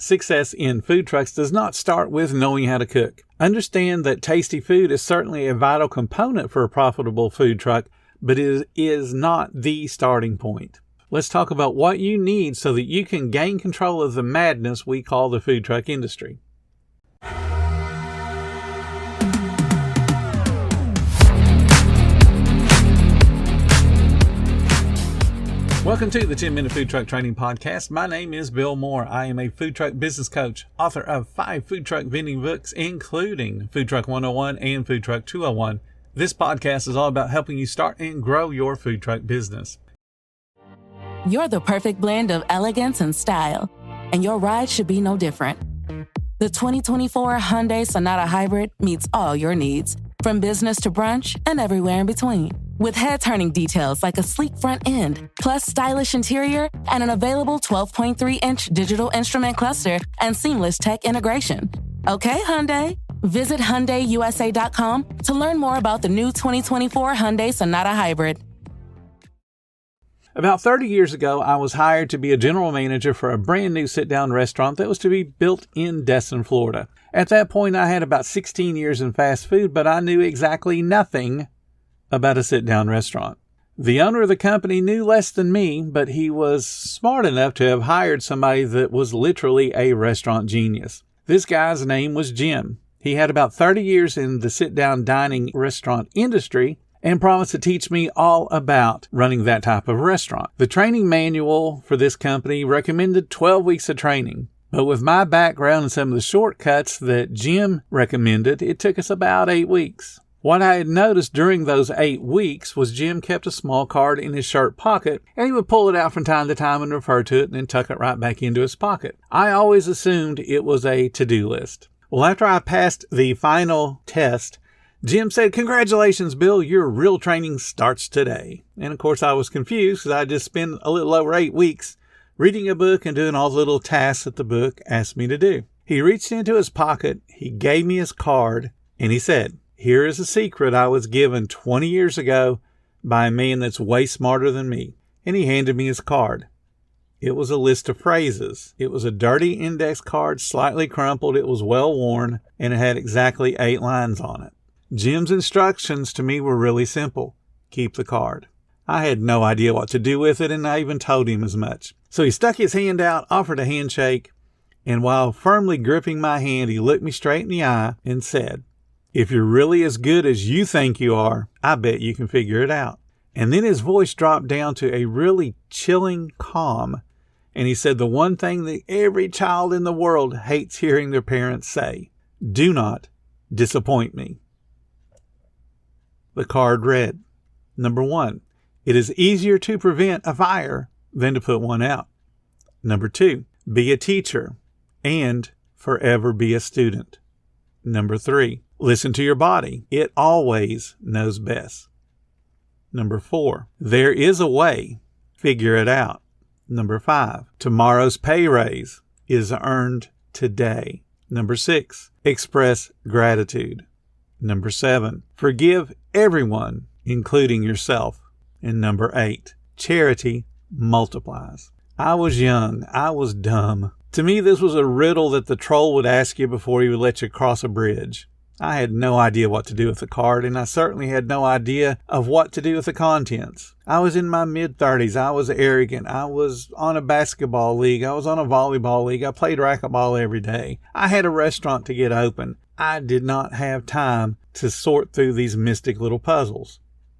Success in food trucks does not start with knowing how to cook. Understand that tasty food is certainly a vital component for a profitable food truck, but it is not the starting point. Let's talk about what you need so that you can gain control of the madness we call the food truck industry. Welcome to the 10-Minute Food Truck Training Podcast. My name is Bill Moore. I am a food truck business coach, author of 5 food truck vending books, including Food Truck 101 and Food Truck 201. This podcast is all about helping you start and grow your food truck business. You're the perfect blend of elegance and style, and your ride should be no different. The 2024 Hyundai Sonata Hybrid meets all your needs, from business to brunch and everywhere in between. With head-turning details like a sleek front end, plus stylish interior, and an available 12.3-inch digital instrument cluster and seamless tech integration. Okay, Hyundai. Visit HyundaiUSA.com to learn more about the new 2024 Hyundai Sonata Hybrid. About 30 years ago, I was hired to be a general manager for a brand new sit-down restaurant that was to be built in Destin, Florida. At that point, I had about 16 years in fast food, but I knew exactly nothing about a sit-down restaurant. The owner of the company knew less than me, but he was smart enough to have hired somebody that was literally a restaurant genius. This guy's name was Jim. He had about 30 years in the sit-down dining restaurant industry and promised to teach me all about running that type of restaurant. The training manual for this company recommended 12 weeks of training, but with my background and some of the shortcuts that Jim recommended, it took us about 8 weeks. What I had noticed during those 8 weeks was Jim kept a small card in his shirt pocket, and he would pull it out from time to time and refer to it and then tuck it right back into his pocket. I always assumed it was a to-do list. Well, after I passed the final test, Jim said, "Congratulations, Bill, your real training starts today." And of course, I was confused because I just spent a little over 8 weeks reading a book and doing all the little tasks that the book asked me to do. He reached into his pocket, he gave me his card, and he said, "Here is a secret I was given 20 years ago by a man that's way smarter than me." And he handed me his card. It was a list of phrases. It was a dirty index card, slightly crumpled. It was well worn, and it had exactly 8 lines on it. Jim's instructions to me were really simple. Keep the card. I had no idea what to do with it, and I even told him as much. So he stuck his hand out, offered a handshake, and while firmly gripping my hand, he looked me straight in the eye and said, "If you're really as good as you think you are, I bet you can figure it out." And then his voice dropped down to a really chilling calm, and he said the one thing that every child in the world hates hearing their parents say: "Do not disappoint me." The card read, Number 1, it is easier to prevent a fire than to put one out. Number 2, be a teacher and forever be a student. Number 3, listen to your body. It always knows best. Number 4, there is a way. Figure it out. Number 5, tomorrow's pay raise is earned today. Number 6, express gratitude. Number 7, forgive everyone, including yourself. And number 8, charity multiplies. I was young. I was dumb. To me, this was a riddle that the troll would ask you before he would let you cross a bridge. I had no idea what to do with the card, and I certainly had no idea of what to do with the contents. I was in my mid-30s. I was arrogant. I was on a basketball league. I was on a volleyball league. I played racquetball every day. I had a restaurant to get open. I did not have time to sort through these mystic little puzzles.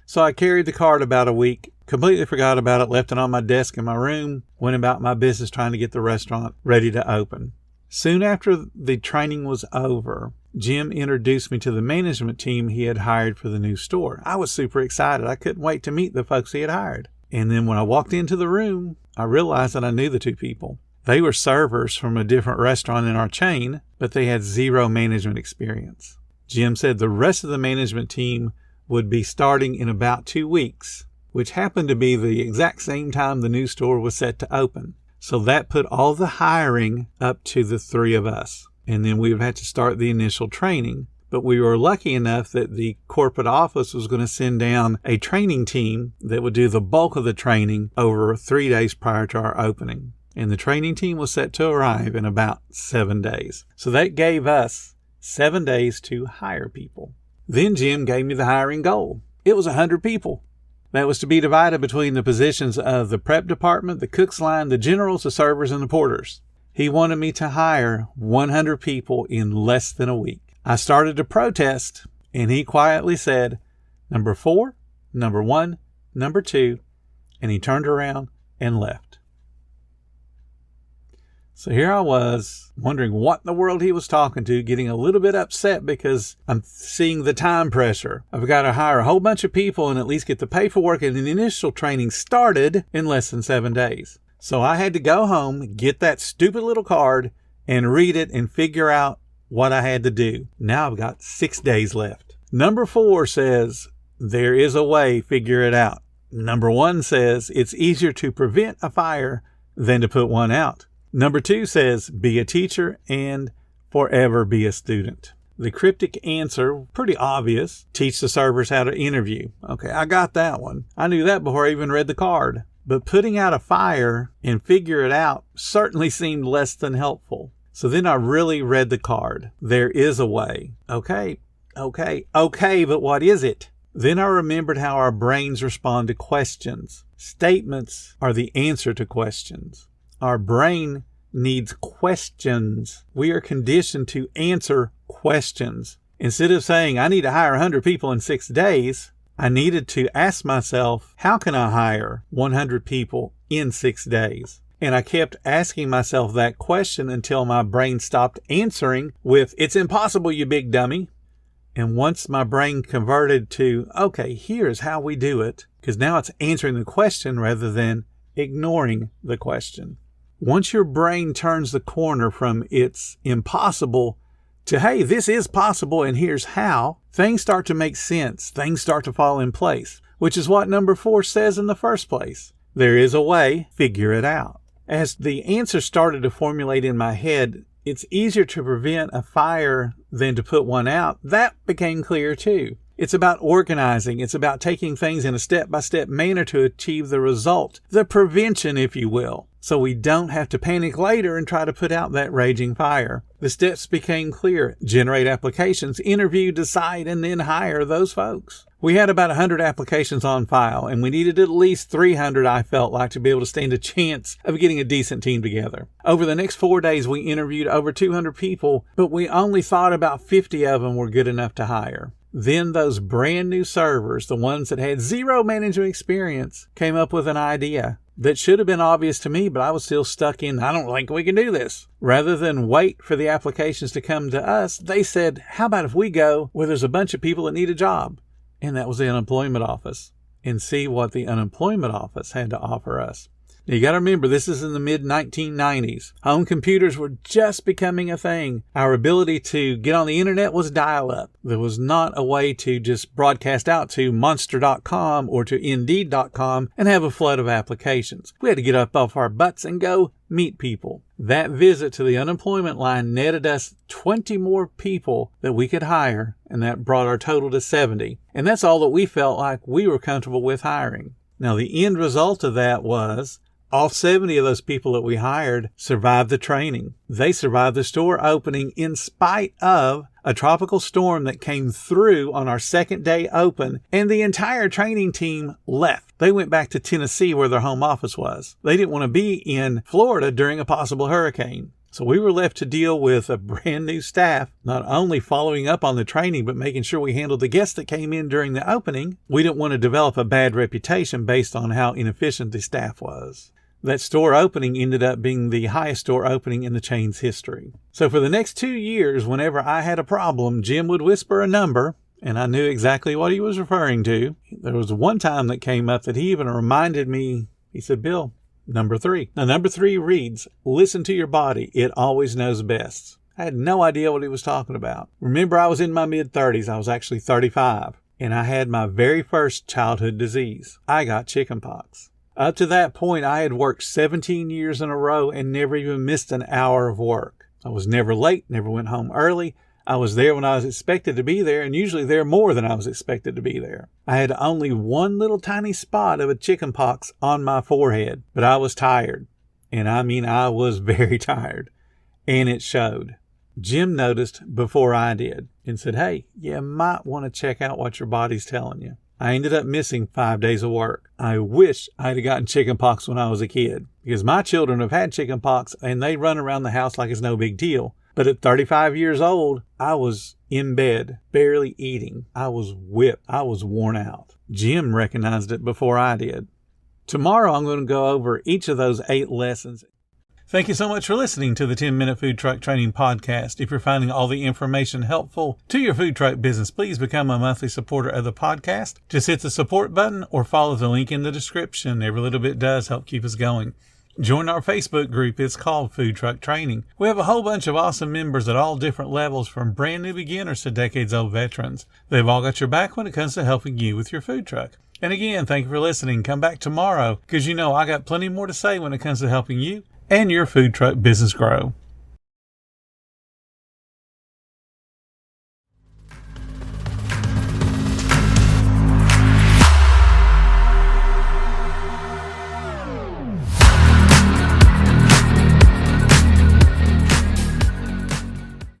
So I carried the card about a week, completely forgot about it, left it on my desk in my room, went about my business trying to get the restaurant ready to open. Soon after the training was over, Jim introduced me to the management team he had hired for the new store. I was super excited. I couldn't wait to meet the folks he had hired. And then when I walked into the room, I realized that I knew the 2 people. They were servers from a different restaurant in our chain, but they had 0 management experience. Jim said the rest of the management team would be starting in about 2 weeks, which happened to be the exact same time the new store was set to open. So that put all the hiring up to the 3 of us. And then we would have to start the initial training. But we were lucky enough that the corporate office was going to send down a training team that would do the bulk of the training over 3 days prior to our opening. and the training team was set to arrive in about 7 days. So that gave us 7 days to hire people. Then Jim gave me the hiring goal. It was 100 people. That was to be divided between the positions of the prep department, the cook's line, the generals, the servers, and the porters. He wanted me to hire 100 people in less than a week. I started to protest, and he quietly said, number 4, number 1, number 2, and he turned around and left. So here I was, wondering what in the world he was talking to, getting a little bit upset because I'm seeing the time pressure. I've got to hire a whole bunch of people and at least get the paperwork and the initial training started in less than 7 days. So I had to go home, get that stupid little card, and read it and figure out what I had to do. Now I've got 6 days left. Number 4 says, there is a way, figure it out. Number 1 says, it's easier to prevent a fire than to put one out. Number 2 says, be a teacher and forever be a student. The cryptic answer, pretty obvious, teach the servers how to interview. Okay, I got that one. I knew that before I even read the card. But putting out a fire and figure it out certainly seemed less than helpful. So then I really read the card. There is a way. Okay, but what is it? Then I remembered how our brains respond to questions. Statements are the answer to questions. Our brain needs questions. We are conditioned to answer questions. Instead of saying, I need to hire 100 people in 6 days, I needed to ask myself, how can I hire 100 people in 6 days? And I kept asking myself that question until my brain stopped answering with, it's impossible, you big dummy. And once my brain converted to, okay, here's how we do it, because now it's answering the question rather than ignoring the question. Once your brain turns the corner from it's impossible to, hey, this is possible and here's how, things start to make sense. Things start to fall in place, which is what number 4 says in the first place. There is a way, figure it out. As the answer started to formulate in my head, it's easier to prevent a fire than to put one out. That became clear too. It's about organizing. It's about taking things in a step-by-step manner to achieve the result, the prevention, if you will, so we don't have to panic later and try to put out that raging fire. The steps became clear. Generate applications, interview, decide, and then hire those folks. We had about 100 applications on file, and we needed at least 300, I felt like, to be able to stand a chance of getting a decent team together. Over the next 4 days, we interviewed over 200 people, but we only thought about 50 of them were good enough to hire. Then those brand new servers, the ones that had zero management experience, came up with an idea that should have been obvious to me, but I was still stuck in, I don't think we can do this. Rather than wait for the applications to come to us, they said, how about if we go where there's a bunch of people that need a job? And that was the unemployment office, and see what the unemployment office had to offer us. Now, you got to remember, this is in the mid-1990s. Home computers were just becoming a thing. Our ability to get on the internet was dial-up. There was not a way to just broadcast out to Monster.com or to Indeed.com and have a flood of applications. We had to get up off our butts and go meet people. That visit to the unemployment line netted us 20 more people that we could hire, and that brought our total to 70. And that's all that we felt like we were comfortable with hiring. Now, the end result of that was all 70 of those people that we hired survived the training. They survived the store opening in spite of a tropical storm that came through on our second day open, and the entire training team left. They went back to Tennessee where their home office was. They didn't want to be in Florida during a possible hurricane. So we were left to deal with a brand new staff, not only following up on the training, but making sure we handled the guests that came in during the opening. We didn't want to develop a bad reputation based on how inefficient the staff was. That store opening ended up being the highest store opening in the chain's history. So for the next 2 years, whenever I had a problem, Jim would whisper a number, and I knew exactly what he was referring to. There was one time that came up that he even reminded me. He said, Bill, number 3. Now, number 3 reads, listen to your body. It always knows best. I had no idea what he was talking about. Remember, I was in my mid-30s. I was actually 35, and I had my very first childhood disease. I got chickenpox. Up to that point, I had worked 17 years in a row and never even missed an hour of work. I was never late, never went home early. I was there when I was expected to be there, and usually there more than I was expected to be there. I had only one little tiny spot of a chickenpox on my forehead, but I was tired. And I mean, I was very tired. And it showed. Jim noticed before I did and said, hey, you might want to check out what your body's telling you. I ended up missing 5 days of work. I wish I'd have gotten chicken pox when I was a kid, because my children have had chicken pox and they run around the house like it's no big deal. But at 35 years old, I was in bed, barely eating. I was whipped. I was worn out. Jim recognized it before I did. Tomorrow, I'm going to go over each of those 8 lessons. Thank you so much for listening to the 10-Minute Food Truck Training Podcast. If you're finding all the information helpful to your food truck business, please become a monthly supporter of the podcast. Just hit the support button or follow the link in the description. Every little bit does help keep us going. Join our Facebook group. It's called Food Truck Training. We have a whole bunch of awesome members at all different levels, from brand new beginners to decades-old veterans. They've all got your back when it comes to helping you with your food truck. And again, thank you for listening. Come back tomorrow, because you know I got plenty more to say when it comes to helping you and your food truck business grow.